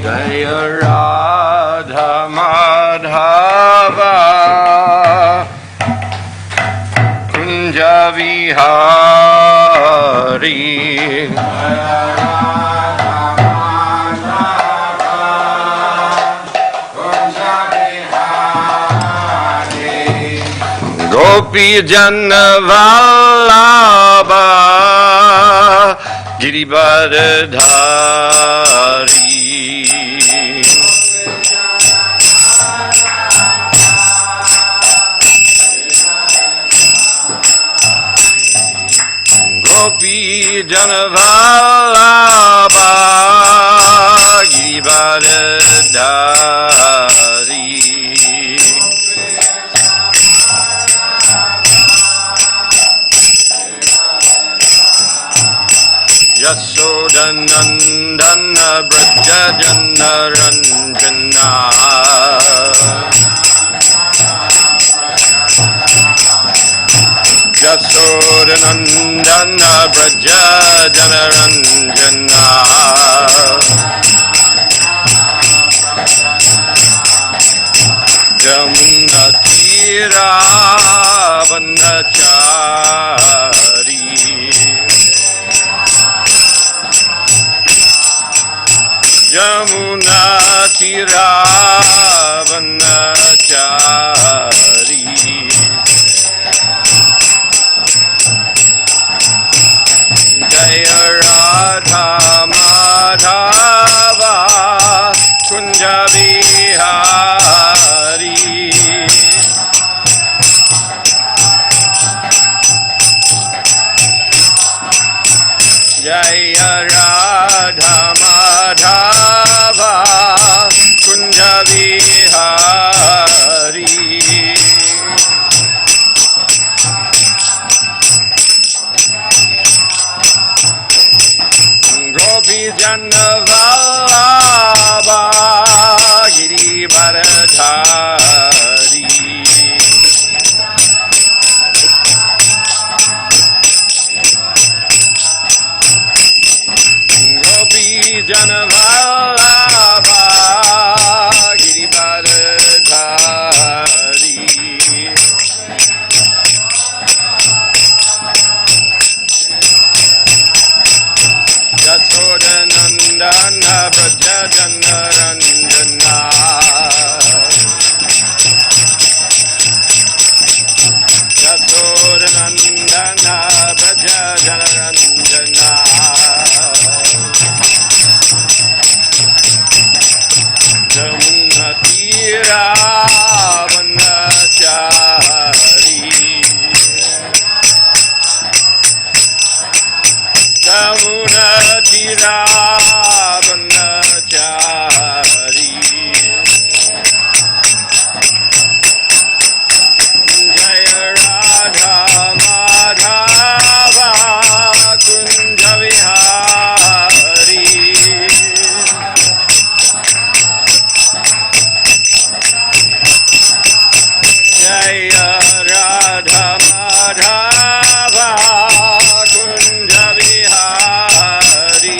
Jaya Radha Madhava Kunja Vihari. Gopi Jana Vallabha Girivardhari. Gopi Jana Vallabha Girivardhari. Yasodhanandana Brajajana Ranjana. Yasodhanandana Brajajana Ranjana. Jamuna Tira Vanachari. Jamuna Tira Vanachari. Jaya Radha Madhava Kunja Vihari. Jaya Radha Madhava Kunja Vihari. Gopi Jana Vallabha Girivardhari. Gopi Jana Vallabha Girivardhari. Yasodhanandana Brajajana Ranjana. Yasodhanandana Brajajana Ranjana. Jamuna Tira Vanachari. Jamuna Tira Vanachari. Jaya Radha Madhava Kunja Vihari. Jaya Radha Madhava Kunja Vihari.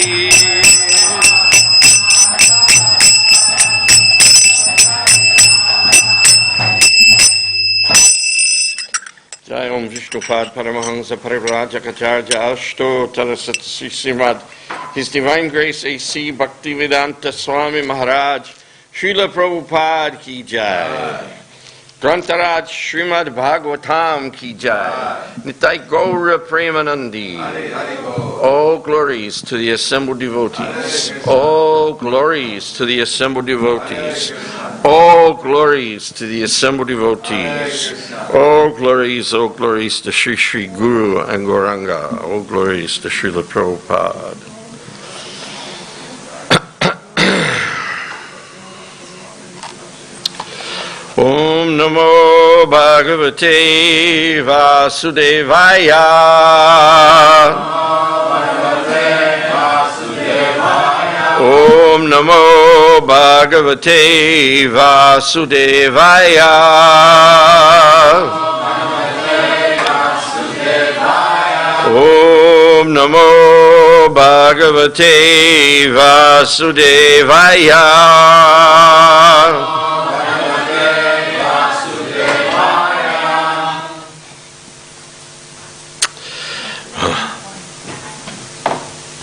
Jai Om Vishnupad Paramahansa Parivrajakacarya Ashto Tarasat Srimad His Divine Grace A.C. Bhaktivedanta Swami Maharaj Srila Prabhupada Ki Jai. Grantaraj Srimad Bhagavatam Ki Jai. Nitai Gaura Premanandi. All glories to the assembled devotees. All glories to the assembled devotees. All glories to the assembled devotees. All glories to Sri Sri Guru and Gauranga. All glories to Srila Prabhupada. Om Namo Bhagavate Vasudevaya. Om Namo Bhagavate Vasudevaya. Namo Bhagavate Vasudevaya.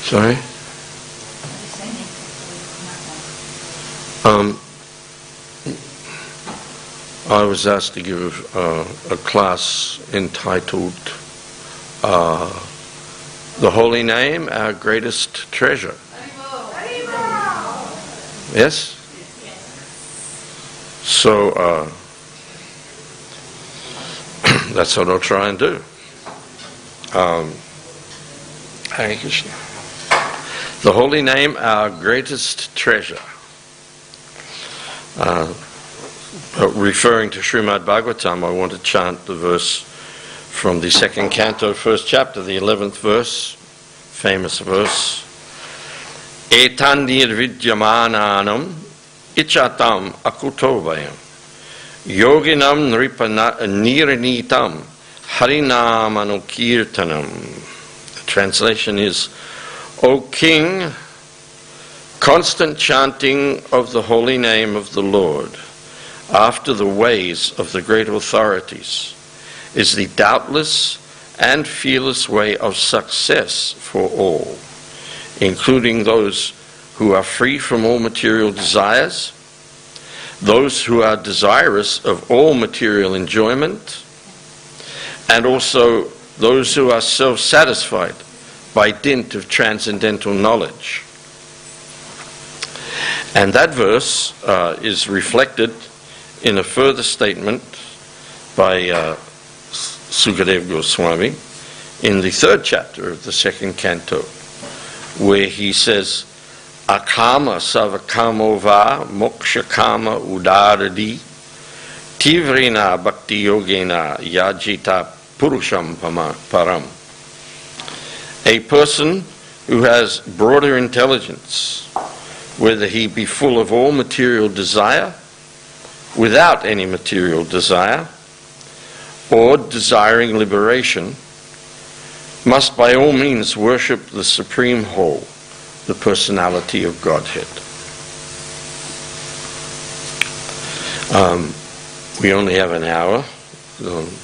Sorry? I was asked to give a class entitled The Holy Name, Our Greatest Treasure. Yes? So that's what I'll try and do. Hare Krishna. The Holy Name, Our Greatest Treasure. Referring to Srimad Bhagavatam, I want to chant the verse from the second canto, first chapter, the 11th verse, famous verse. Etandir vidyamananam ichatam akutovayam yoginam niranitam harinamanukirtanam. The translation is, O King, constant chanting of the holy name of the Lord after the ways of the great authorities is the doubtless and fearless way of success for all, including those who are free from all material desires, those who are desirous of all material enjoyment, and also those who are self-satisfied by dint of transcendental knowledge. And that verse is reflected in a further statement by Sukadeva Goswami in the third chapter of the second canto, where he says, Akama savakamo va moksha kama udaradi tivrina bhakti yogena yajita purusham param. A person who has broader intelligence, whether he be full of all material desire, without any material desire, or desiring liberation, must by all means worship the Supreme Whole, the personality of Godhead. We only have an hour,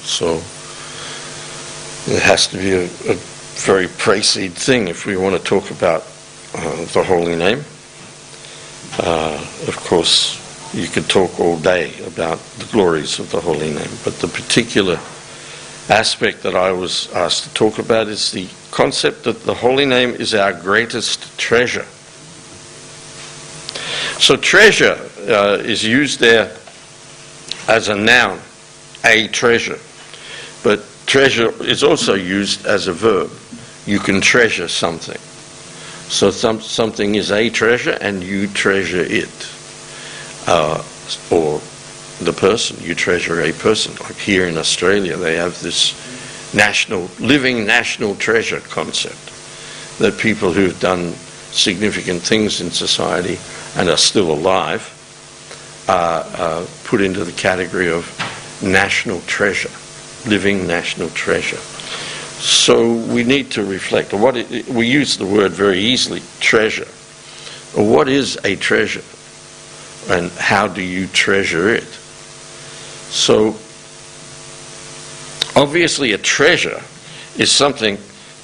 so it has to be a very pricey thing if we want to talk about the holy name. Of course, you could talk all day about the glories of the holy name, but the particular aspect that I was asked to talk about is the concept that the holy name is our greatest treasure. So treasure is used there as a noun, a treasure, but treasure is also used as a verb. You can treasure something. So something is a treasure and you treasure it. Or the person, you treasure a person. Like here in Australia, they have this living national treasure concept, that people who've done significant things in society and are still alive are put into the category of national treasure, living national treasure. So we need to reflect. We use the word very easily, treasure. What is a treasure? And how do you treasure it? So, obviously a treasure is something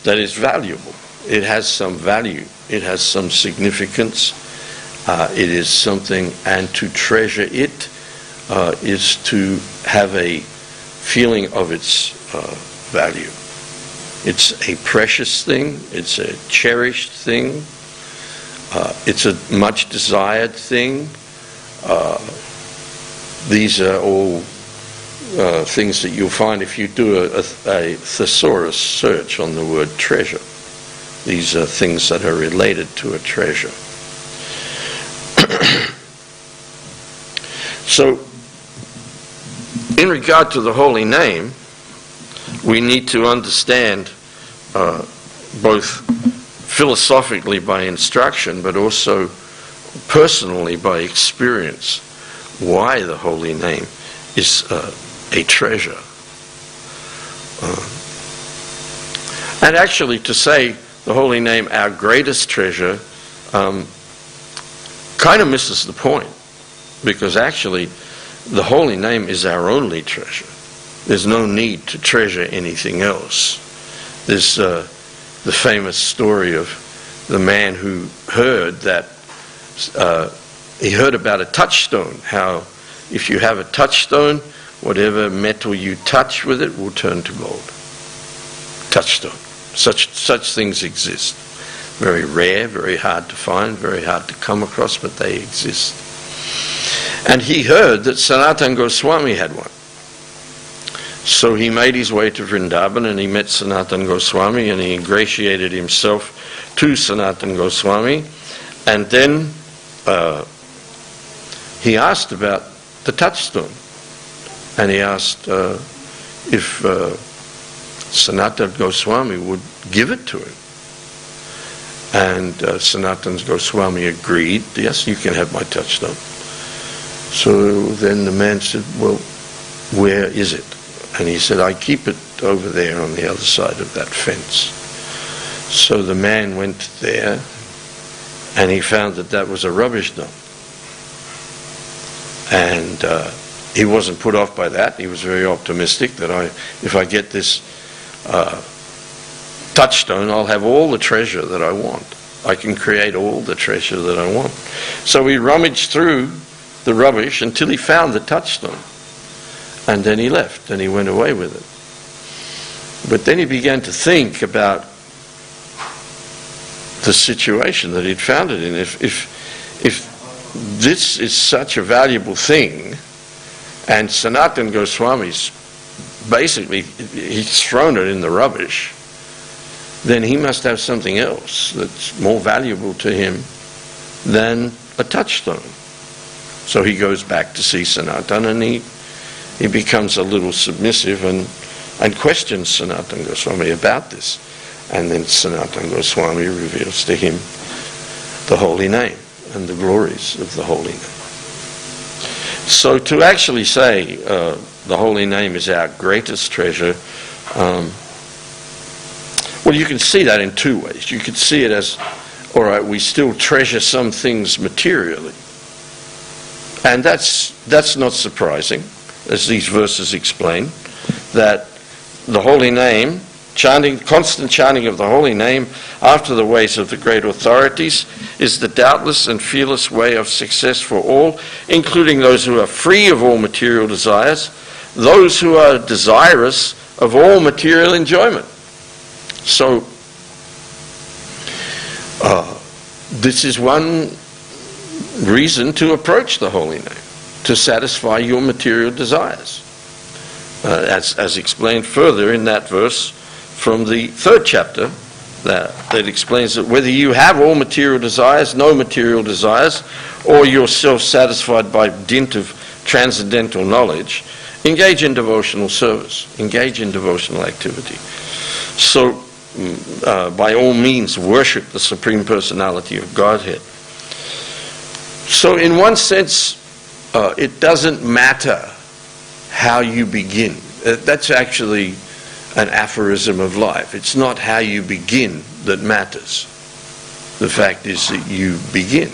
that is valuable. It has some value. It has some significance. It is something, and to treasure it is to have a feeling of its value. It's a precious thing. It's a cherished thing. It's a much desired thing. These are all things that you'll find if you do a thesaurus search on the word treasure. These are things that are related to a treasure. So, in regard to the holy name, we need to understand both philosophically by instruction, but also personally by experience, why the holy name is a treasure. And actually to say the holy name our greatest treasure kind of misses the point, because actually the holy name is our only treasure. There's no need to treasure anything else. There's the famous story of the man who heard that he heard about a touchstone, how if you have a touchstone, whatever metal you touch with it will turn to gold. Touchstone. Such things exist. Very rare, very hard to find, very hard to come across, but they exist. And he heard that Sanatana Goswami had one. So he made his way to Vrindavan and he met Sanatana Goswami and he ingratiated himself to Sanatana Goswami. And then he asked about the touchstone. And he asked if Sanatana Goswami would give it to him. And Sanatana Goswami agreed, yes, you can have my touchstone. So then the man said, well, where is it? And he said, I keep it over there on the other side of that fence. So the man went there and he found that that was a rubbish dump. And he wasn't put off by that. He was very optimistic that if I get this touchstone, I'll have all the treasure that I want. I can create all the treasure that I want. So he rummaged through the rubbish until he found the touchstone. And then he left and he went away with it. But then he began to think about the situation that he'd found it in. If this is such a valuable thing, and Sanatana Goswami's basically, he's thrown it in the rubbish, then he must have something else that's more valuable to him than a touchstone. So he goes back to see Sanatana and he becomes a little submissive and questions Sanatana Goswami about this. And then Sanatana Goswami reveals to him the holy name and the glories of the holy name. So to actually say the holy name is our greatest treasure, well, you can see that in two ways. You could see it as, all right, we still treasure some things materially. And that's not surprising, as these verses explain, that the holy name, constant chanting of the holy name after the ways of the great authorities is the doubtless and fearless way of success for all, including those who are free of all material desires, those who are desirous of all material enjoyment. So, this is one reason to approach the holy name, to satisfy your material desires. As explained further in that verse from the 3rd chapter, that explains that whether you have all material desires, no material desires, or you're self-satisfied by dint of transcendental knowledge, engage in devotional service, engage in devotional activity. So, by all means, worship the Supreme Personality of Godhead. So, in one sense, it doesn't matter how you begin. That's actually an aphorism of life. It's not how you begin that matters. The fact is that you begin.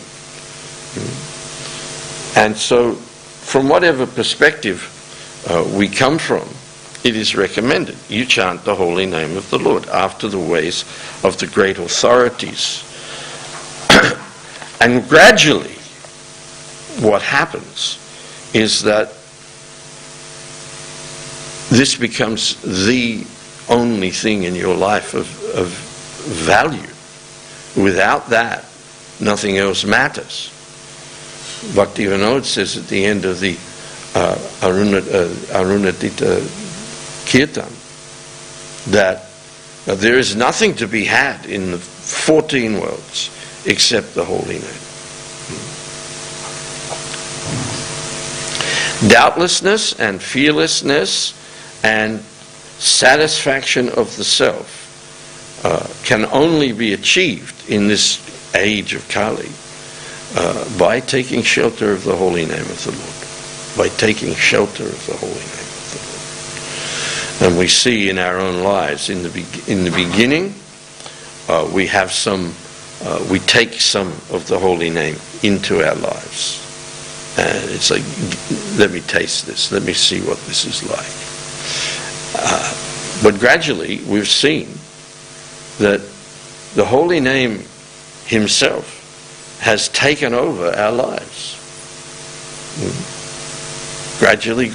And so, from whatever perspective we come from, it is recommended you chant the holy name of the Lord after the ways of the great authorities. And gradually, what happens is that this becomes the only thing in your life of value. Without that, nothing else matters. Bhaktivinoda says at the end of the Arunadita Kirtan that there is nothing to be had in the 14 worlds except the holy name. Doubtlessness and fearlessness and satisfaction of the self can only be achieved in this age of Kali by taking shelter of the holy name of the Lord. By taking shelter of the holy name of the Lord. And we see in our own lives, in the beginning, we have some, we take some of the holy name into our lives. And it's like, let me taste this, let me see what this is like. But gradually we've seen that the holy name himself has taken over our lives. Gradually,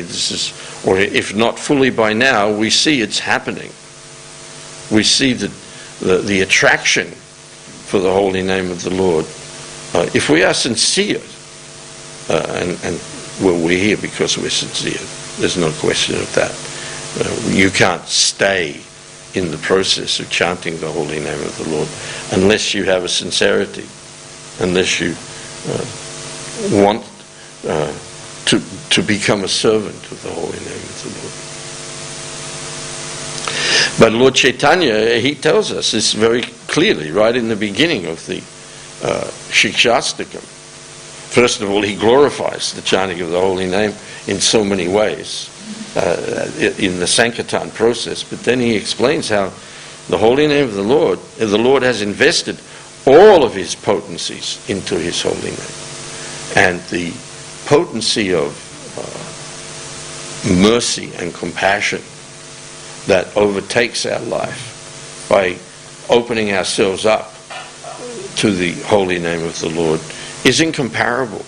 this is, or if not fully by now, we see it's happening. We see the attraction for the holy name of the Lord. If we are sincere, and well, we're here because we're sincere, there's no question of that. You can't stay in the process of chanting the holy name of the Lord unless you have a sincerity, unless you want to become a servant of the holy name of the Lord. But Lord Chaitanya, he tells us this very clearly right in the beginning of the Shikshastakam. First of all, he glorifies the chanting of the holy name in so many ways in the Sankirtan process, but then he explains how the holy name of the Lord has invested all of his potencies into his holy name. And the potency of mercy and compassion that overtakes our life by opening ourselves up to the holy name of the Lord is incomparable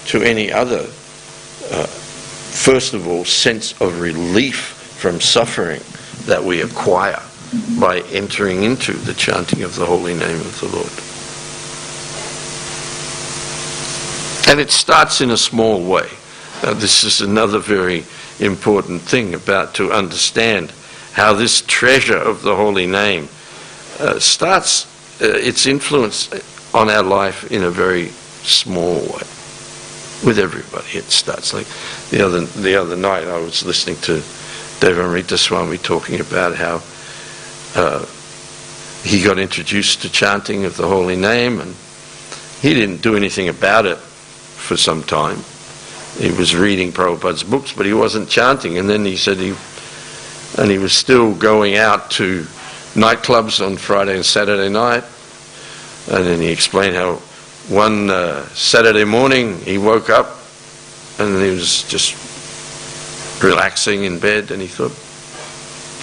to any other, first of all, sense of relief from suffering that we acquire by entering into the chanting of the holy name of the Lord. And it starts in a small way. This is another very important thing about to understand how this treasure of the holy name starts its influence on our life in a very small way. With everybody, it starts. Like the other night, I was listening to Devamrita Swami talking about how he got introduced to chanting of the holy name, and he didn't do anything about it for some time. He was reading Prabhupada's books, but he wasn't chanting. And then he said he was still going out to nightclubs on Friday and Saturday night. And then he explained how one Saturday morning he woke up and he was just relaxing in bed, and he thought,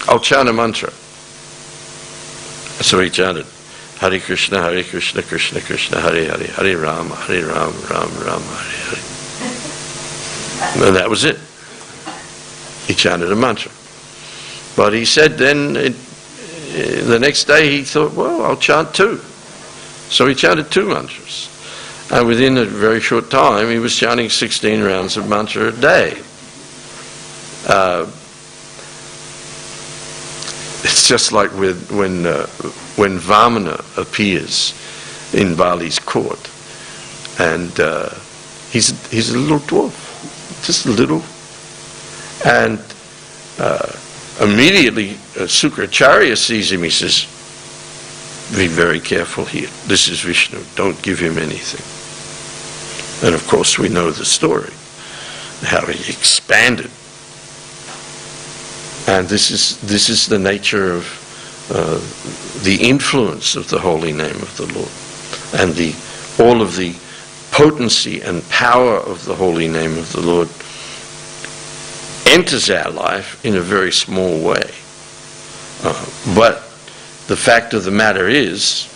I'll chant a mantra. So he chanted, Hare Krishna, Krishna Krishna, Hare Hare, Hare Rama, Ram Ram, Hare Hare. And that was it. He chanted a mantra. But he said then, the next day he thought, well, I'll chant two. So he chanted two mantras. And within a very short time, he was chanting 16 rounds of mantra a day. It's just like when Vamana appears in Bali's court, and he's a little dwarf, just a little, and immediately Sukracharya sees him. He says, "Be very careful here. This is Vishnu. Don't give him anything." And of course, we know the story, how he expanded. And this is the nature of the influence of the holy name of the Lord, and all of the potency and power of the holy name of the Lord enters our life in a very small way. But the fact of the matter is,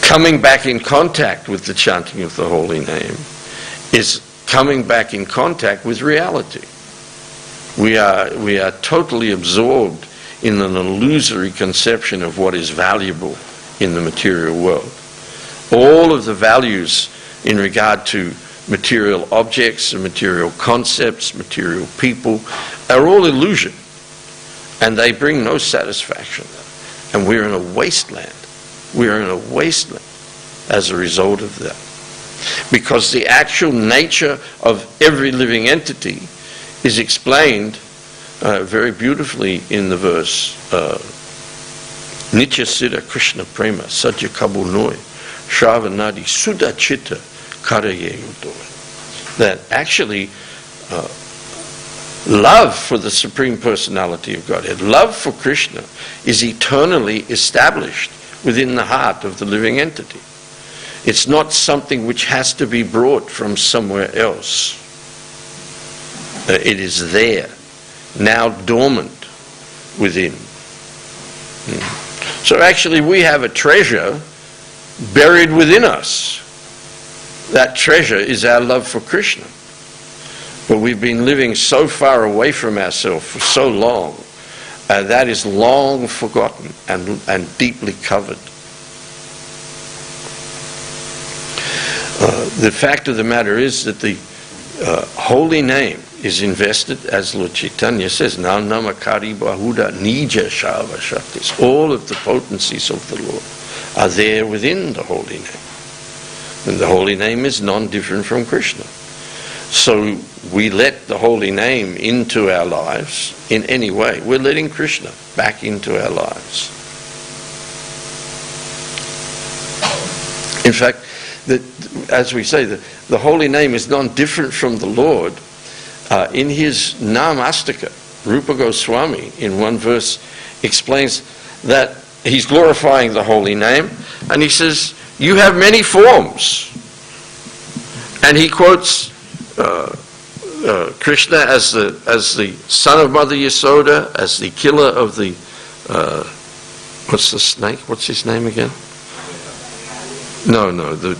coming back in contact with the chanting of the holy name is coming back in contact with reality. We are totally absorbed in an illusory conception of what is valuable in the material world. All of the values in regard to material objects and material concepts, material people, are all illusion, and they bring no satisfaction. And we're in a wasteland. We're in a wasteland as a result of that. Because the actual nature of every living entity is explained very beautifully in the verse Nitya Siddha Krishna Prema Satya Kabunoi Shravanadi Sudha Chitta Karaye Udoy. That actually Love for the Supreme Personality of Godhead, love for Krishna, is eternally established within the heart of the living entity. It's not something which has to be brought from somewhere else. It is there, now dormant within. So actually we have a treasure buried within us. That treasure is our love for Krishna. But we've been living so far away from ourselves for so long, that is long forgotten and deeply covered. The fact of the matter is that the holy name is invested, as Lord Chaitanya says, Nam Namakari Bahuda Nija Shava Shaktis. All of the potencies of the Lord are there within the holy name. And the holy name is non-different from Krishna. So we let the holy name into our lives in any way. We're letting Krishna back into our lives. In fact, as we say, the holy name is non-different from the Lord. In his Namastika, Rupa Goswami, in one verse, explains that he's glorifying the holy name, and he says, you have many forms. And he quotes Krishna as the son of Mother Yasoda, as the killer of the, what's the snake? What's his name again? No, the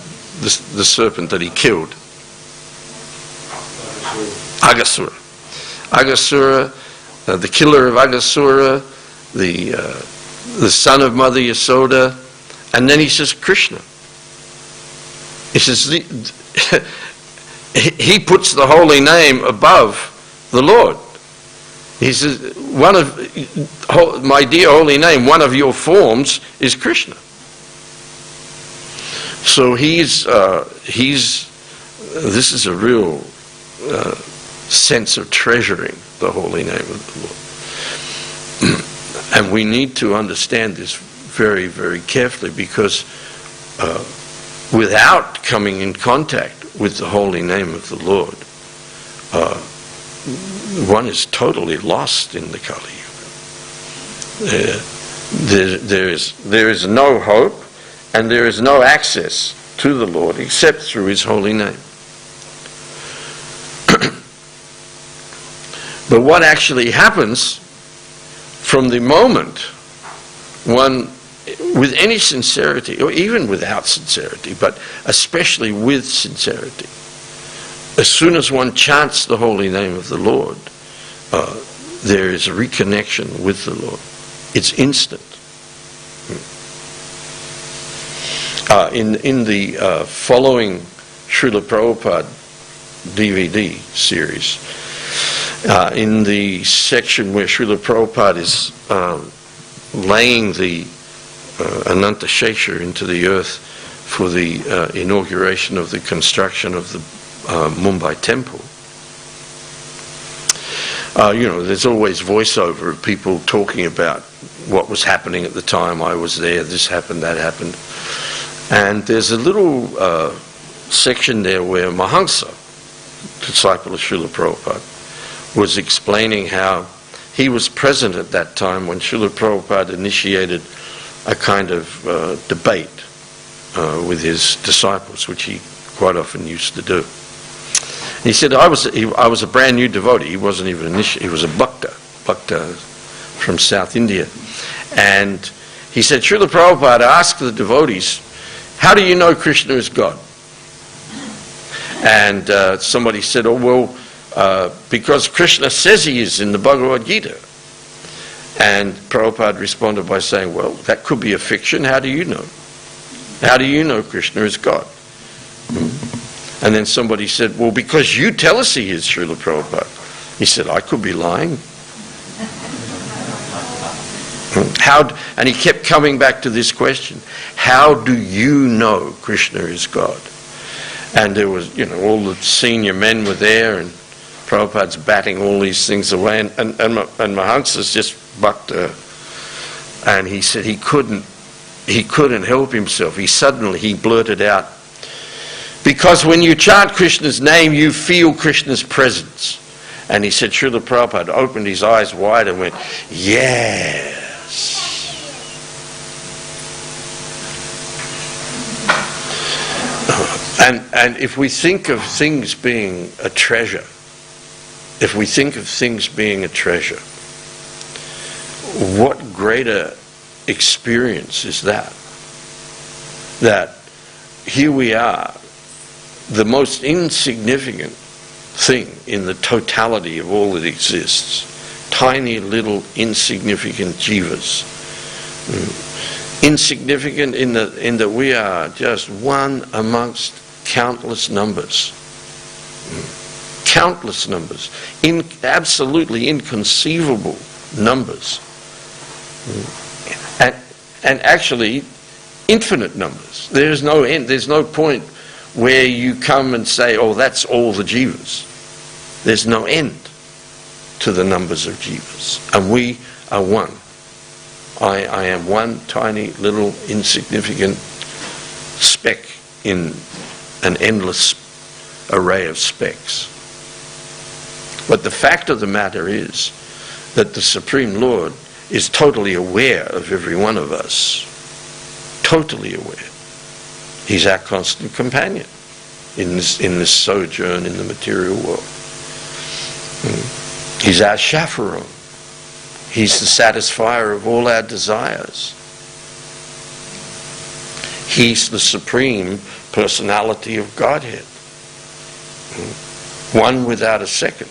serpent that he killed. Aghasura. Aghasura, the killer of Aghasura, the son of Mother Yasoda, and then he says Krishna. He says he puts the holy name above the Lord. He says, my dear holy name, one of your forms is Krishna. So this is a real sense of treasuring the holy name of the Lord. And we need to understand this very, very carefully, because without coming in contact with the holy name of the Lord, one is totally lost in the Kali Yuga. There is no hope, and there is no access to the Lord except through his holy name. But what actually happens from the moment one, with any sincerity, or even without sincerity, but especially with sincerity, as soon as one chants the holy name of the Lord, there is a reconnection with the Lord. It's instant. In the following Srila Prabhupada DVD series, in the section where Srila Prabhupada is laying the Ananta Shesha into the earth for the inauguration of the construction of the Mumbai temple, there's always voiceover of people talking about what was happening at the time. I was there, this happened, that happened. And there's a little section there where Mahansa, disciple of Srila Prabhupada, was explaining how he was present at that time when Srila Prabhupada initiated a kind of debate with his disciples, which he quite often used to do. And he said, I was a brand new devotee. He wasn't even he was a bhakta from South India. And he said, Srila Prabhupada asked the devotees, how do you know Krishna is God? And somebody said, oh, well, because Krishna says he is in the Bhagavad Gita. And Prabhupada responded by saying, well, that could be a fiction. How do you know? How do you know Krishna is God? And then somebody said, well, because you tell us he is, Srila Prabhupada. He said, I could be lying. And he kept coming back to this question, how do you know Krishna is God? And there was, all the senior men were there, and Prabhupada's batting all these things away, and Mahansa's just bhakta. And he said he couldn't help himself. He blurted out, because when you chant Krishna's name, you feel Krishna's presence. And he said, Srila Prabhupada opened his eyes wide and went, yes. And if we think of things being a treasure, what greater experience is that? That here we are, the most insignificant thing in the totality of all that exists, tiny little insignificant jivas. Insignificant in that we are just one amongst countless numbers. Countless numbers. Absolutely inconceivable numbers. And actually infinite numbers. There's no end. There's no point where you come and say, oh, that's all the jivas. There's no end to the numbers of jivas. And we are one. I am one tiny little insignificant speck in an endless array of specks. But the fact of the matter is that the Supreme Lord is totally aware of every one of us. Totally aware. He's our constant companion in this sojourn in the material world. He's our chaperone. He's the satisfier of all our desires. He's the supreme personality of Godhead. One without a second.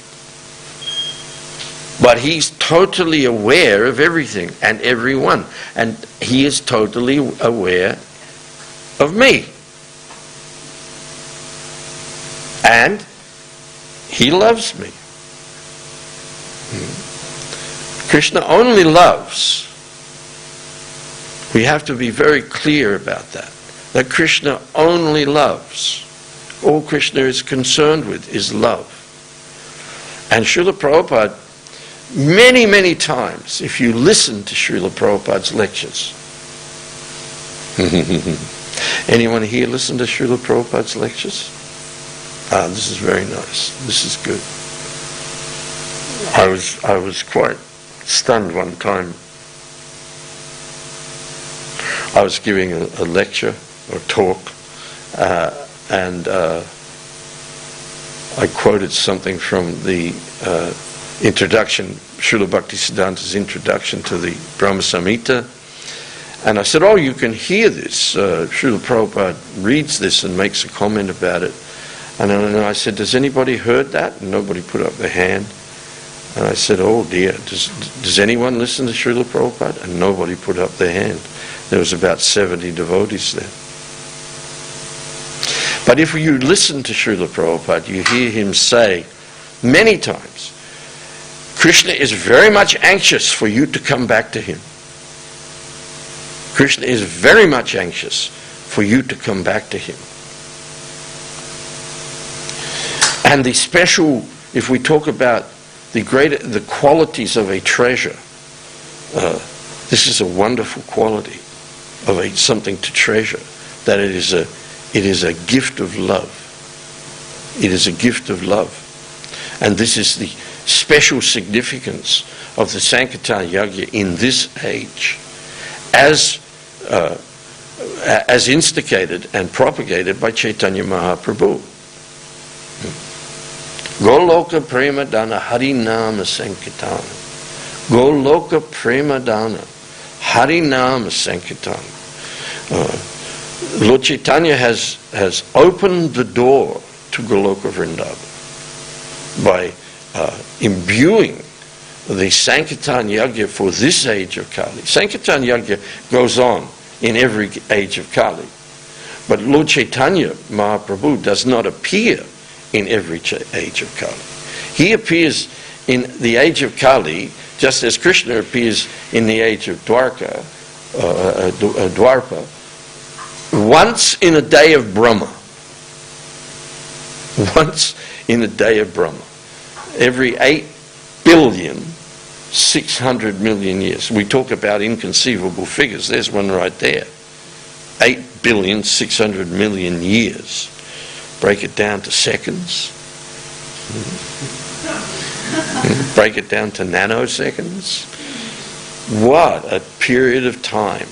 But he's totally aware of everything and everyone. And he is totally aware of me. And he loves me. Krishna only loves. We have to be very clear about that. That Krishna only loves. All Krishna is concerned with is love. And Srila Prabhupada, many, many times, if you listen to Srila Prabhupada's lectures. Anyone here listen to Srila Prabhupada's lectures? This is very nice. This is good. I was quite stunned one time. I was giving a lecture or talk, and I quoted something from the introduction, Srila Bhaktisiddhanta's introduction to the Brahma Samhita, and I said, oh, you can hear this. Srila Prabhupada reads this and makes a comment about it. And I said, does anybody heard that? And nobody put up their hand. And I said, oh dear, does anyone listen to Srila Prabhupada? And nobody put up their hand. There was about 70 devotees there. But if you listen to Srila Prabhupada, you hear him say many times, Krishna is very much anxious for you to come back to him. Krishna is very much anxious for you to come back to him. And the special, if we talk about the qualities of a treasure, this is a wonderful quality of something to treasure, that it is a gift of love. It is a gift of love. And this is the special significance of the Sankirtan Yajna in this age, as instigated and propagated by Chaitanya Mahaprabhu. Goloka Prema Dana Harinama Sankirtan. Goloka Prema Dana Harinama Sankirtan. Lord Chaitanya has opened the door to Goloka Vrindavan by imbuing the Sankirtan Yajna for this age of Kali. Sankirtan Yajna goes on in every age of Kali. But Lord Chaitanya Mahaprabhu does not appear in every age of Kali. He appears in the age of Kali just as Krishna appears in the age of Dwarpa, once in a day of Brahma. Once in a day of Brahma. Every 8,600,000,000 years. We talk about inconceivable figures. There's one right there. 8,600,000,000 years. Break it down to seconds. break it down to nanoseconds. What a period of time.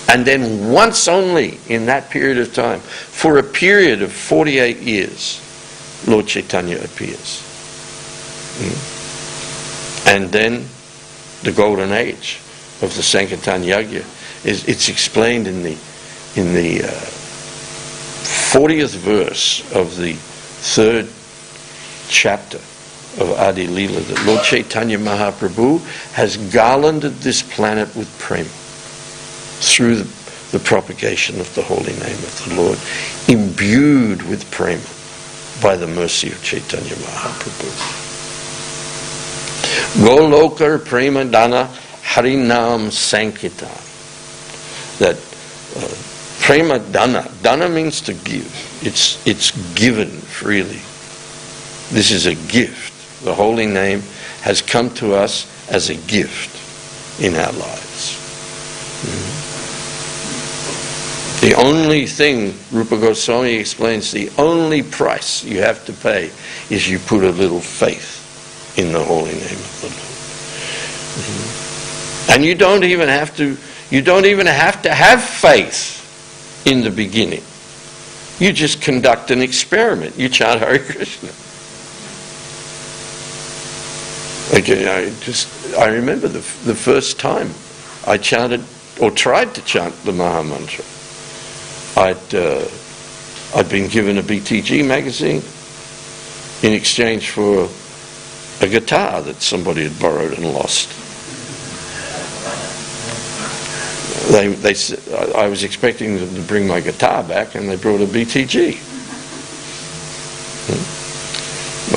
And then once only in that period of time, for a period of 48 years, Lord Chaitanya appears. And then the golden age of the Sankirtan Yajna it's explained in the 40th verse of the 3rd chapter of Adi Leela, that Lord Chaitanya Mahaprabhu has garlanded this planet with prema through the propagation of the holy name of the Lord, imbued with prema by the mercy of Chaitanya Mahaprabhu. Golokar prema dana harinam sankirtan. That prema dana means to give. It's given freely. This is a gift. The holy name has come to us as a gift in our lives. The only thing, Rupa Goswami explains, the only price you have to pay is you put a little faith in the holy name of the Lord. And you don't even have to have faith in the beginning. You just conduct an experiment. You chant Hare Krishna. Okay, I remember the first time I chanted or tried to chant the Maha Mantra. I'd been given a BTG magazine in exchange for a guitar that somebody had borrowed and lost. They said, I was expecting them to bring my guitar back, and they brought a BTG.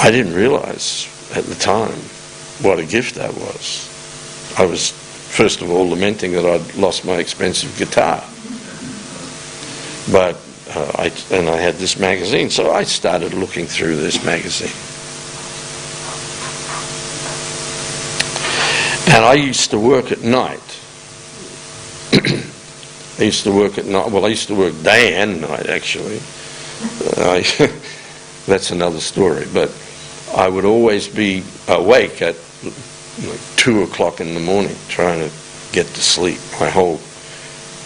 I didn't realize at the time what a gift that was. I was first of all lamenting that I'd lost my expensive guitar. But I had this magazine, so I started looking through this magazine. And I used to work at night. I used to work at night. Well, I used to work day and night, actually. That's another story. But I would always be awake at 2 o'clock in the morning trying to get to sleep. My whole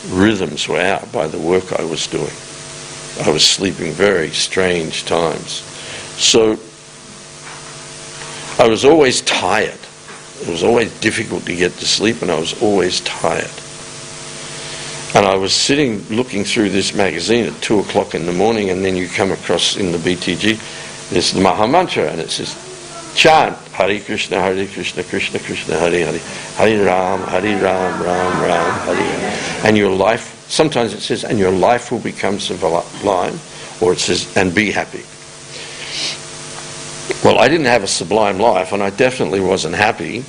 rhythms were out by the work I was doing. I was sleeping very strange times. So I was always tired. It was always difficult to get to sleep, and I was always tired. And I was sitting looking through this magazine at 2 o'clock in the morning, and then you come across in the BTG, there's the Maha Mantra, and it says, chant Hare Krishna, Krishna Krishna, Hare Hare, Hare Ram, Ram Ram, Hare Hare. And your life, sometimes it says, and your life will become sublime, or it says, and be happy. Well, I didn't have a sublime life, and I definitely wasn't happy,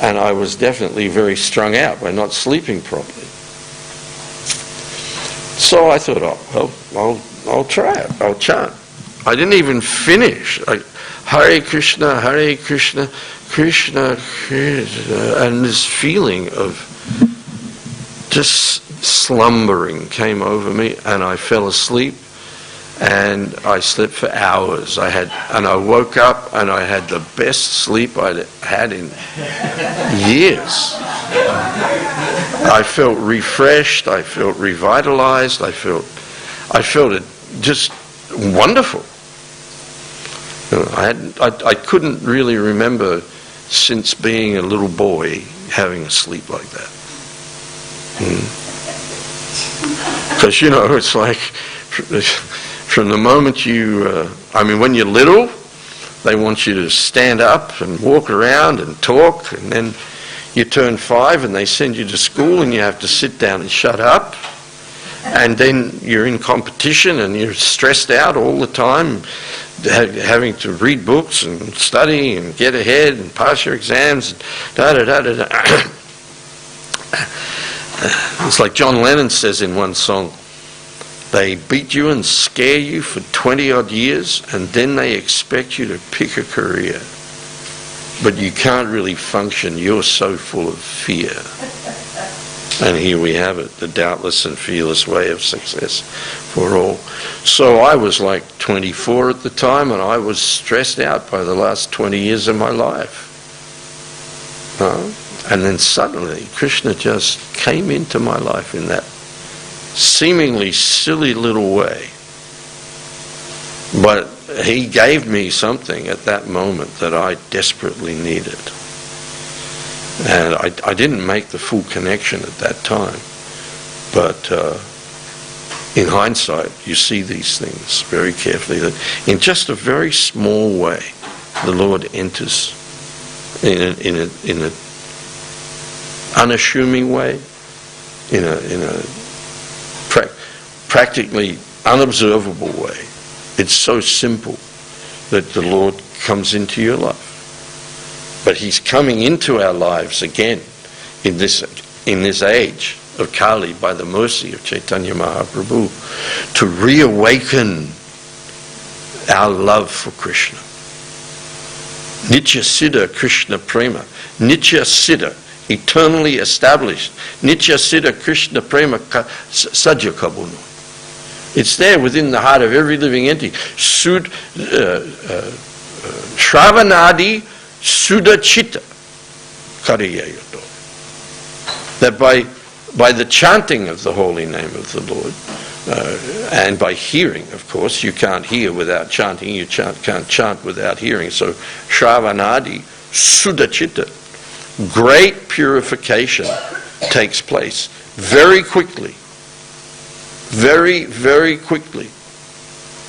and I was definitely very strung out by not sleeping properly. So I thought, I'll try it. I'll chant. I didn't even finish. Hare Krishna, Krishna Krishna, and this feeling of just slumbering came over me, and I fell asleep, and I slept for hours. And I woke up, and I had the best sleep I'd had in years. I felt refreshed. I felt revitalized. I felt it just wonderful. I couldn't really remember since being a little boy having a sleep like that. Because it's like from the moment when you're little, they want you to stand up and walk around and talk, and then you turn 5 and they send you to school and you have to sit down and shut up, and then you're in competition and you're stressed out all the time, having to read books and study and get ahead and pass your exams. It's like John Lennon says in one song, they beat you and scare you for 20 odd years, and then they expect you to pick a career. But you can't really function, you're so full of fear. And here we have it, the doubtless and fearless way of success for all. So I was like 24 at the time, and I was stressed out by the last 20 years of my life. And then suddenly Krishna just came into my life in that seemingly silly little way. But he gave me something at that moment that I desperately needed. And I didn't make the full connection at that time. But in hindsight, you see these things very carefully, that in just a very small way, the Lord enters in an unassuming way, in a practically unobservable way. It's so simple that the Lord comes into your life. But he's coming into our lives again in this age of Kali by the mercy of Chaitanya Mahaprabhu to reawaken our love for Krishna. Nitya Siddha Krishna Prema. Nitya Siddha, eternally established. Nitya Siddha Krishna Prema Sajya Kabunu. It's there within the heart of every living entity. Shravanadi Sudha Chitta Kariyayato. That by the chanting of the holy name of the Lord, and by hearing, of course, you can't hear without chanting, you can't chant without hearing. So Shravanadi Sudha Chitta, great purification takes place very quickly. Very, very quickly.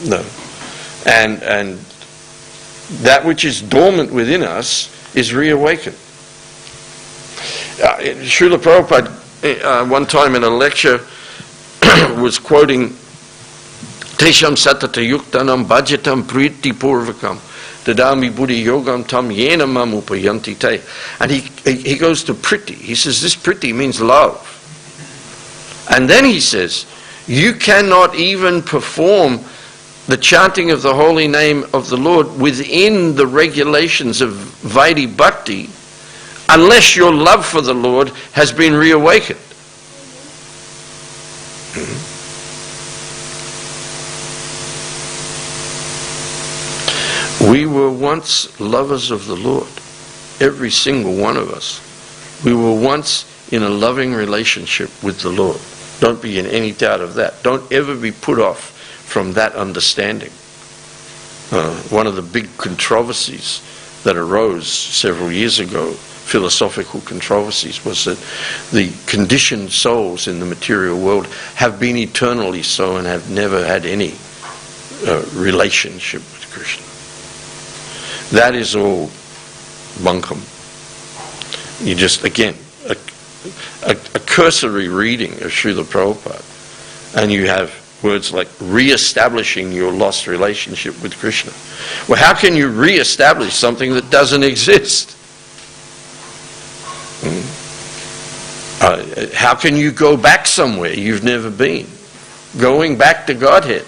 No. And that which is dormant within us is reawakened. Srila Prabhupada, one time in a lecture, was quoting Tesham Satata Yuktanam Bhajatam Priti Purvakam Dadami Buddhi Yogam Tam Yena Mam Upayanti Te. And he goes to Priti. He says, this Priti means love. And then he says, you cannot even perform the chanting of the holy name of the Lord within the regulations of Vaidhi Bhakti unless your love for the Lord has been reawakened. We were once lovers of the Lord, every single one of us. We were once in a loving relationship with the Lord. Don't be in any doubt of that. Don't ever be put off from that understanding. One of the big controversies that arose several years ago, philosophical controversies, was that the conditioned souls in the material world have been eternally so and have never had any relationship with Krishna. That is all bunkum. You just, again, a cursory reading of Srila Prabhupada, and you have words like re-establishing your lost relationship with Krishna. Well, how can you re-establish something that doesn't exist? How can you go back somewhere you've never been? Going back to Godhead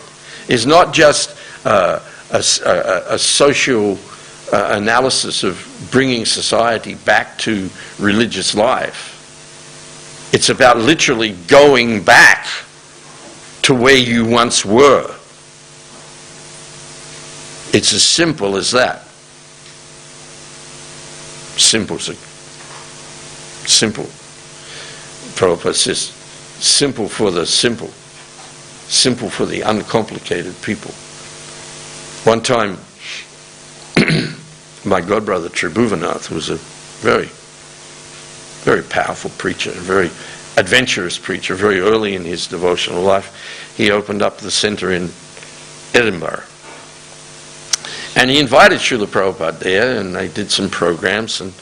is not just a social analysis of bringing society back to religious life. It's about literally going back to where you once were. It's as simple as that. Simple. Simple. Prabhupada says, simple for the simple. Simple for the uncomplicated people. One time, my godbrother Tribhuvanath, who was a very, very powerful preacher, a very adventurous preacher, very early in his devotional life, he opened up the centre in Edinburgh. And he invited Srila Prabhupada there, and they did some programs, and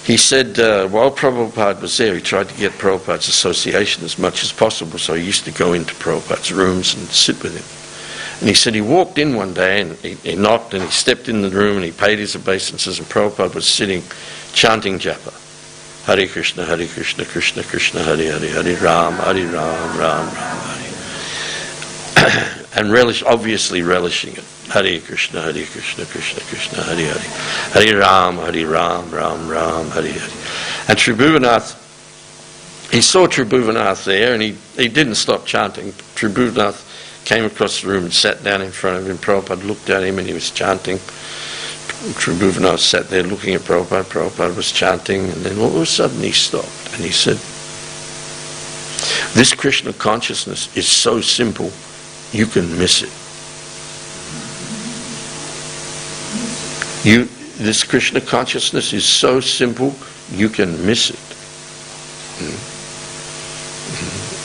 he said while Prabhupada was there, he tried to get Prabhupada's association as much as possible, so he used to go into Prabhupada's rooms and sit with him. And he said he walked in one day and he knocked and he stepped in the room and he paid his obeisances, and Prabhupada was sitting chanting japa. Hare Krishna, Krishna Krishna, Hare Hare, Hare Ram, Ram Ram, Hare. And obviously relishing it. Hare Krishna, Krishna Krishna, Hare Hare, Hare Ram, Ram Ram, Hare Hare. And Tribhuvanath he saw Tribhuvanath there, and he didn't stop chanting. Tribhuvanath came across the room and sat down in front of him. Prabhupada looked at him and he was chanting. Tribhuvanath sat there looking at Prabhupada. Prabhupada was chanting, and then all of a sudden he stopped and he said, "This Krishna consciousness is so simple, you can miss it. This Krishna consciousness is so simple, you can miss it."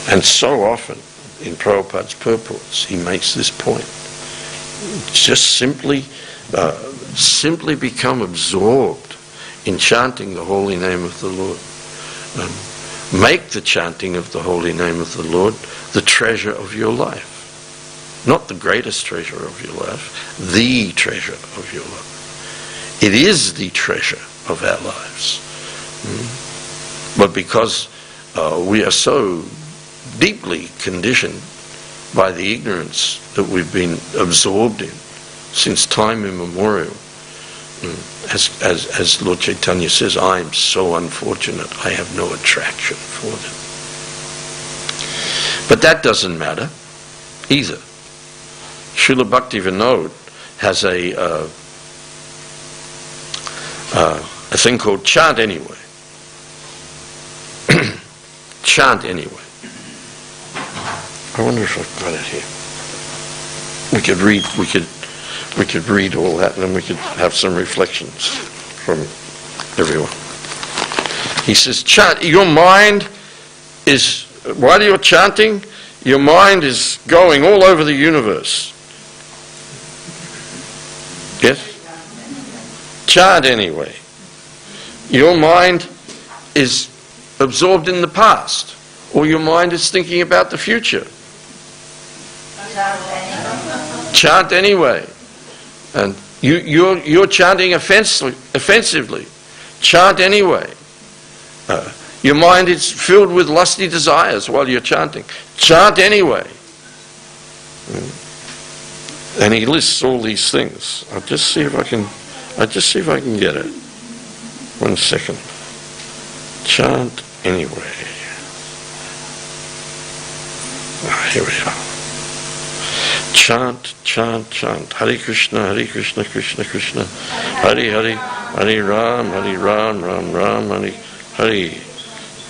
And so often in Prabhupada's purports, he makes this point. Just simply become absorbed in chanting the holy name of the Lord. Make the chanting of the holy name of the Lord the treasure of your life. Not the greatest treasure of your life, the treasure of your life. It is the treasure of our lives. But because we are so deeply conditioned by the ignorance that we've been absorbed in since time immemorial, as Lord Chaitanya says, I am so unfortunate, I have no attraction for them. But that doesn't matter either. Srila Bhaktivinoda has a thing called chant anyway. Chant anyway. I wonder if I've got it here. We could read all that, and then we could have some reflections from everyone. He says, chant. Your mind is, while you're chanting, your mind is going all over the universe. Yes? Chant anyway. Your mind is absorbed in the past, or your mind is thinking about the future. Chant anyway. And you're chanting offensively. Chant anyway. Your mind is filled with lusty desires while you're chanting. Chant anyway. And he lists all these things. I'll just see if I can get it. 1 second. Chant anyway. Here we are. Chant, chant, chant. Hare Krishna, Krishna, Krishna. Hare Hare, Hare Ram, Ram Ram, Hare.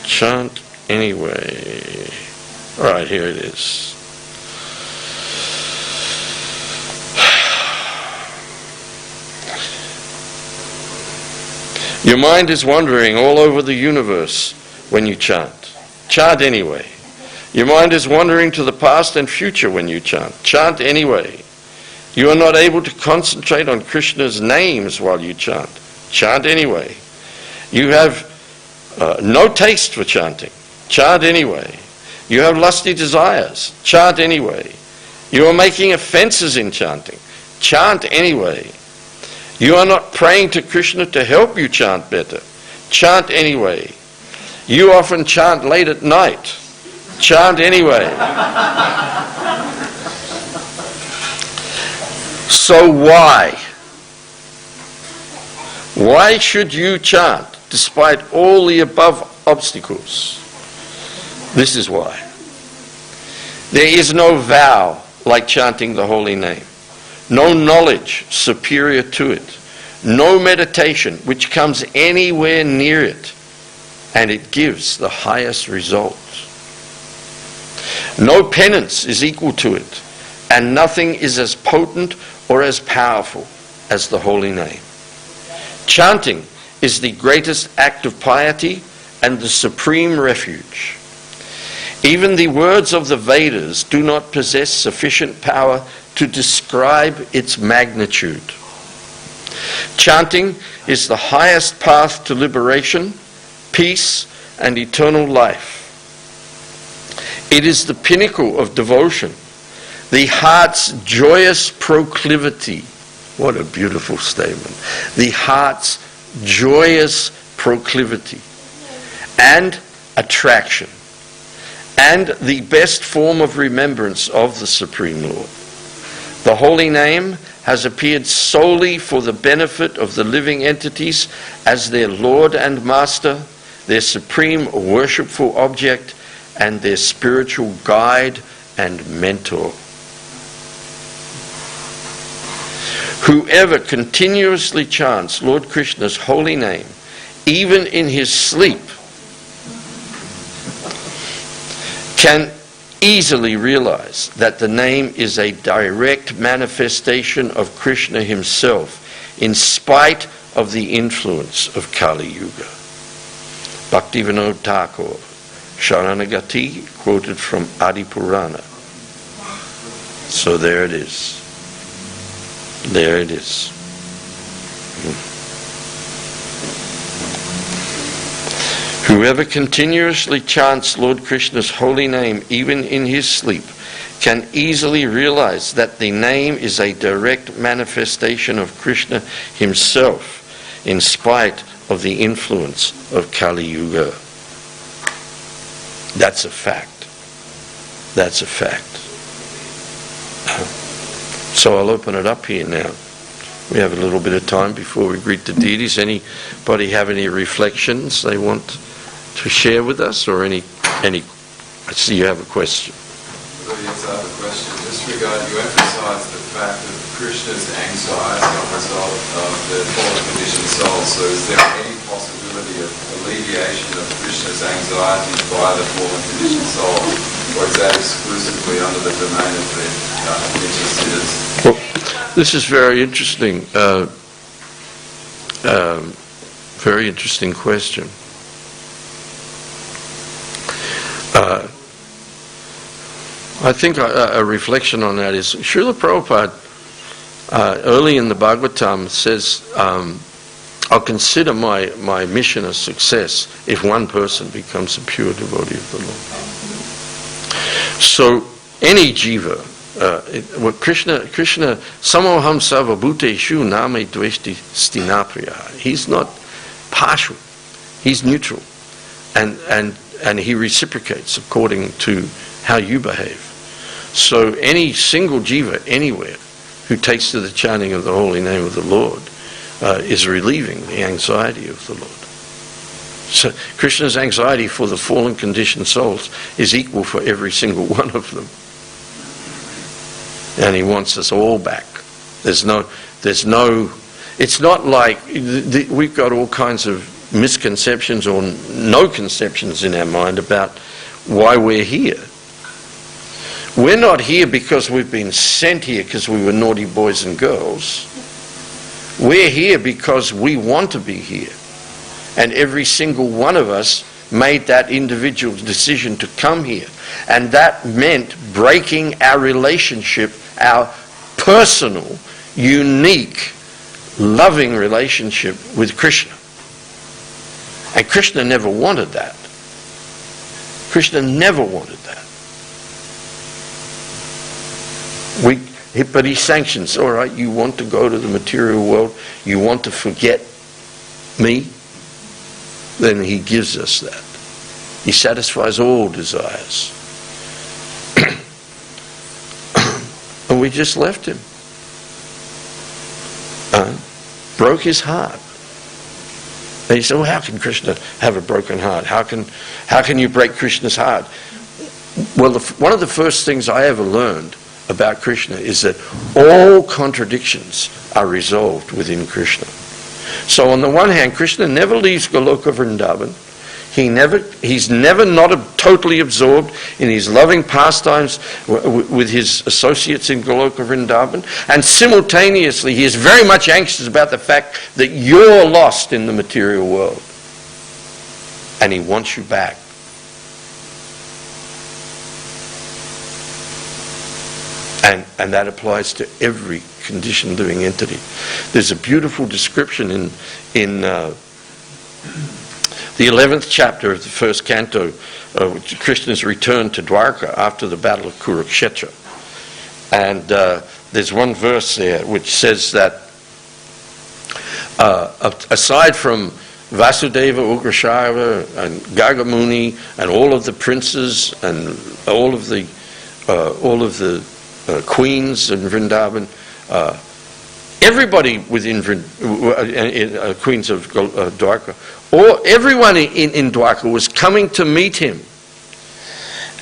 Chant anyway. All right, here it is. Your mind is wandering all over the universe when you chant. Chant anyway. Your mind is wandering to the past and future when you chant. Chant anyway. You are not able to concentrate on Krishna's names while you chant. Chant anyway. You have no taste for chanting. Chant anyway. You have lusty desires. Chant anyway. You are making offenses in chanting. Chant anyway. You are not praying to Krishna to help you chant better. Chant anyway. You often chant late at night. Chant anyway. So why? Why should you chant despite all the above obstacles? This is why. There is no vow like chanting the holy name. No knowledge superior to it. No meditation which comes anywhere near it. And it gives the highest results. No penance is equal to it. And nothing is as potent or as powerful as the holy name. Chanting is the greatest act of piety and the supreme refuge. Even the words of the Vedas do not possess sufficient power to describe its magnitude. Chanting is the highest path to liberation, peace, and eternal life. It is the pinnacle of devotion, the heart's joyous proclivity. What a beautiful statement. The heart's joyous proclivity and attraction, and the best form of remembrance of the Supreme Lord. The holy name has appeared solely for the benefit of the living entities as their Lord and Master, their supreme worshipful object, and their spiritual guide and mentor. Whoever continuously chants Lord Krishna's holy name, even in his sleep, can easily realize that the name is a direct manifestation of Krishna himself, in spite of the influence of Kali Yuga. Bhaktivinoda Thakur, Sharanagati, quoted from Adi Purana. So there it is. There it is. Whoever continuously chants Lord Krishna's holy name, even in his sleep, can easily realize that the name is a direct manifestation of Krishna himself, in spite of the influence of Kali Yuga. That's a fact. That's a fact. So I'll open it up here now. We have a little bit of time before we greet the deities. Anybody have any reflections they want to share with us, or any? I see you have a question. Yes, I have a question. Just regarding, you emphasize the fact of Krishna's anxiety on the result of the fallen conditioned soul. So is there any possibility of alleviation of Krishna's anxiety by the fallen conditioned soul? Or is that exclusively under the domain of the interceders? Well, this is very interesting. Very interesting question. I think a reflection on that is Srila Prabhupada early in the Bhagavatam says, I'll consider my mission a success if one person becomes a pure devotee of the Lord. So any jiva, Krishna, samoham sarvabhuteshu name dveshti stinapriya. He's not partial, he's neutral, and he reciprocates according to how you behave. So any single jiva anywhere who takes to the chanting of the holy name of the Lord is relieving the anxiety of the Lord. So Krishna's anxiety for the fallen conditioned souls is equal for every single one of them. And he wants us all back. It's not like we've got all kinds of misconceptions or no conceptions in our mind about why we're here. We're not here because we've been sent here because we were naughty boys and girls. We're here because we want to be here. And every single one of us made that individual decision to come here. And that meant breaking our relationship, our personal, unique, loving relationship with Krishna. And Krishna never wanted that. Krishna never wanted that. But he sanctions, all right, you want to go to the material world, you want to forget me, then he gives us that. He satisfies all desires. And we just left him. Broke his heart. And he said, well, how can Krishna have a broken heart? How can you break Krishna's heart? Well, one of the first things I ever learned about Krishna is that all contradictions are resolved within Krishna. So on the one hand, Krishna never leaves Goloka Vrindavan. He's never not totally absorbed in his loving pastimes with his associates in Goloka Vrindavan. And simultaneously, he is very much anxious about the fact that you're lost in the material world. And he wants you back. And that applies to every conditioned living entity. There's a beautiful description in the 11th chapter of the first canto, Krishna's return to Dwarka after the battle of Kurukshetra. And there's one verse there which says that aside from Vasudeva, Ugrashava, and Gagamuni, and all of the princes, and all of the queens in Vrindavan, Everybody within Queens of Dwarka, or everyone in Dwarka was coming to meet him.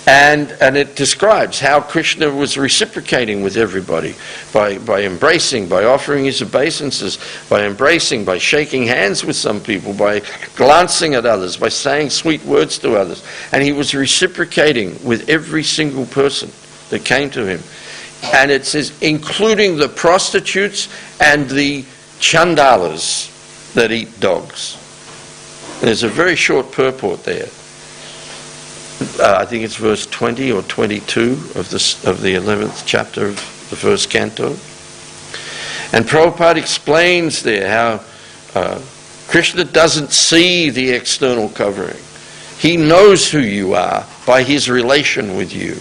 And it describes how Krishna was reciprocating with everybody by embracing, by offering his obeisances, by embracing, by shaking hands with some people, by glancing at others, by saying sweet words to others. And he was reciprocating with every single person that came to him. And it says, including the prostitutes and the chandalas that eat dogs. And there's a very short purport there. I think it's verse 20 or 22 of the 11th chapter of the first canto. And Prabhupada explains there how Krishna doesn't see the external covering. He knows who you are by his relation with you.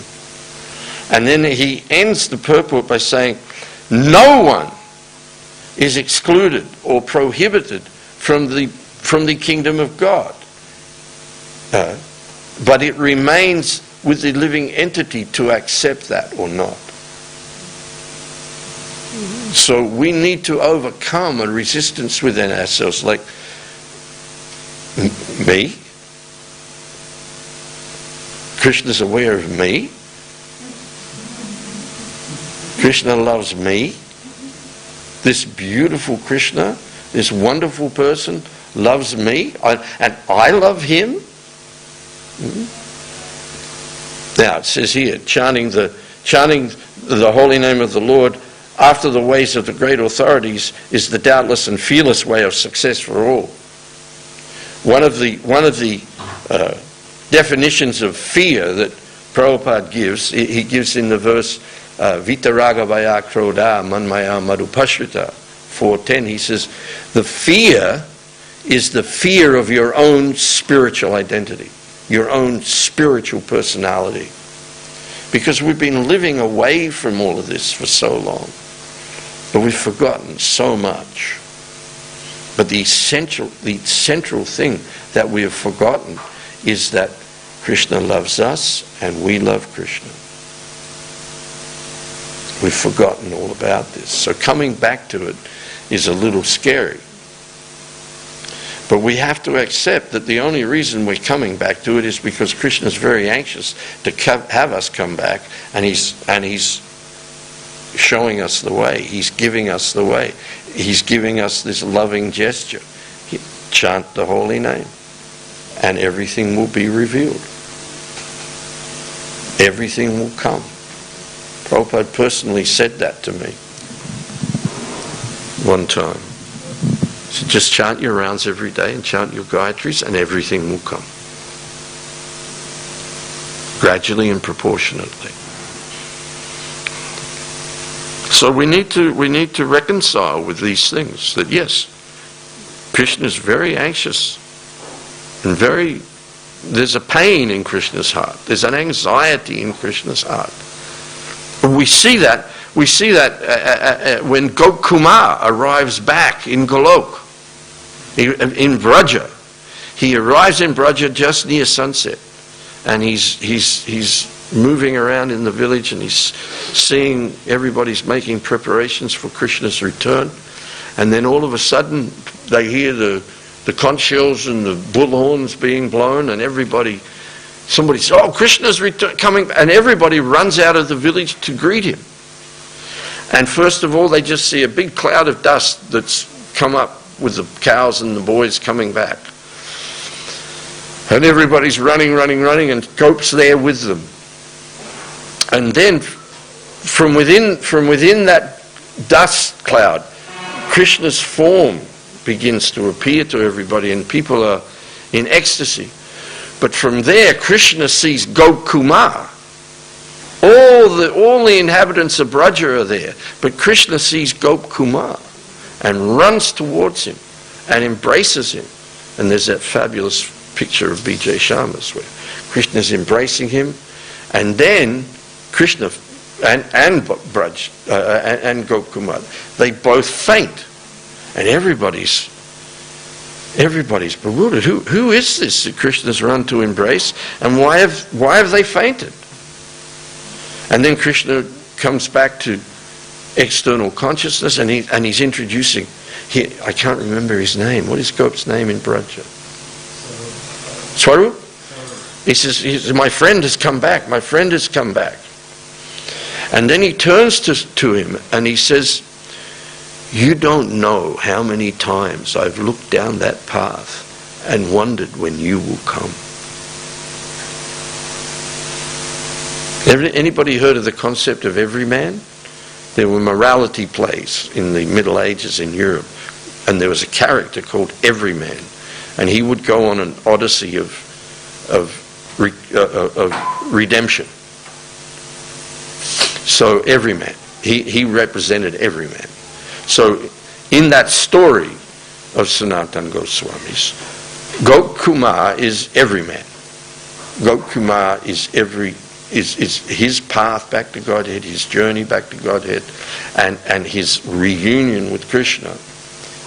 And then he ends the purport by saying, no one is excluded or prohibited from the kingdom of God. But it remains with the living entity to accept that or not. So we need to overcome a resistance within ourselves, like me. Krishna's aware of me. Krishna loves me. This beautiful Krishna, this wonderful person, loves me, and I love him. Now it says here, chanting the holy name of the Lord after the ways of the great authorities is the doubtless and fearless way of success for all. One of the definitions of fear that Prabhupada gives, he gives in the verse Vitaraga Vaya Krodha Manmaya Madhupashrita 4:10. He says, the fear is the fear of your own spiritual identity, your own spiritual personality. Because we've been living away from all of this for so long. But we've forgotten so much. But the central thing that we have forgotten is that Krishna loves us and we love Krishna. We've forgotten all about this. So coming back to it is a little scary. But we have to accept that the only reason we're coming back to it is because Krishna is very anxious to have us come back, and he's showing us the way. He's giving us the way. He's giving us this loving gesture. Chant the holy name, and everything will be revealed. Everything will come. Prabhupada personally said that to me one time. So just chant your rounds every day and chant your Gayatris and everything will come. Gradually and proportionately. So we need to reconcile with these things, that yes, Krishna is very anxious and there's a pain in Krishna's heart. There's an anxiety in Krishna's heart. And we see that when Gopkumar arrives back in Golok, in Braja. He arrives in Braja just near sunset, and he's moving around in the village, and he's seeing everybody's making preparations for Krishna's return. And then all of a sudden they hear the conch shells and the bullhorns being blown, and somebody says, oh, Krishna's coming, and everybody runs out of the village to greet him. And first of all, they just see a big cloud of dust that's come up with the cows and the boys coming back. And everybody's running, and Gope's there with them. And then from within that dust cloud, Krishna's form begins to appear to everybody, and people are in ecstasy. But from there, Krishna sees Gopkumar. All the inhabitants of Braja are there, but Krishna sees Gopkumar and runs towards him and embraces him. And there's that fabulous picture of B.J. Sharma's where Krishna's embracing him, and then Krishna and Gopkumar, they both faint, and everybody's bewildered. Who is this that Krishna's run to embrace, and why have they fainted? And then Krishna comes back to external consciousness, and he's introducing. I can't remember his name. What is Gop's name in Braja? Swarup? He says, my friend has come back. My friend has come back. And then he turns to him and he says, you don't know how many times I've looked down that path and wondered when you will come. Anybody heard of the concept of everyman? There were morality plays in the Middle Ages in Europe, and there was a character called Everyman, and he would go on an odyssey of redemption. So everyman, he represented everyman. So in that story of Sanatana Goswami's, Gop Kumar is everyman. Gop Kumar is his path back to Godhead, his journey back to Godhead, and his reunion with Krishna.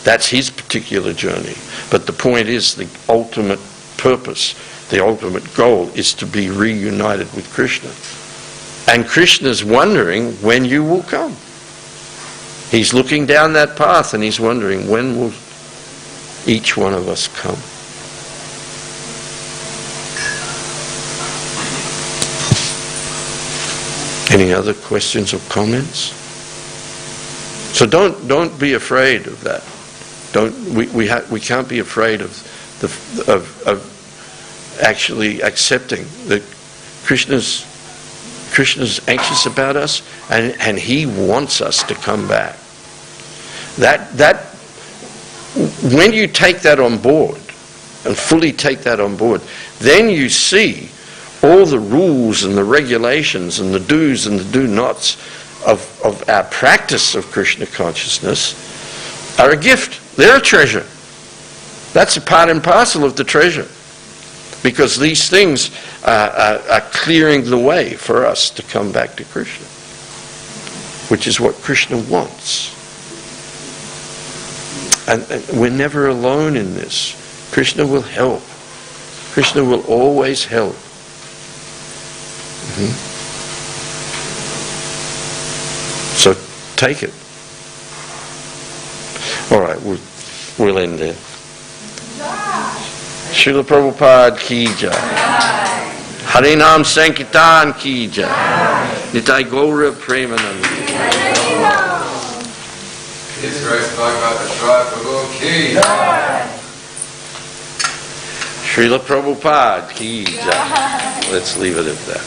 That's his particular journey. But the point is, the ultimate purpose, the ultimate goal is to be reunited with Krishna. And Krishna's wondering when you will come. He's looking down that path and he's wondering, when will each one of us come? Any other questions or comments? So don't be afraid of that. We can't be afraid of actually accepting that Krishna's anxious about us, and he wants us to come back. That when you take that on board and fully take that on board, then you see all the rules and the regulations and the do's and the do-nots of our practice of Krishna consciousness are a gift. They're a treasure. That's a part and parcel of the treasure. Because these things are clearing the way for us to come back to Krishna, which is what Krishna wants. And we're never alone in this. Krishna will help. Krishna will always help. So take it. All right, we'll end there. Srila Prabhupada ki jai. Harinam Sankirtan ki jai. Nitai Gaura Premanandi. His Grace Bhagavat Ashraya Prabhu ki jai. Srila Prabhupada ki jai. Let's leave it at that.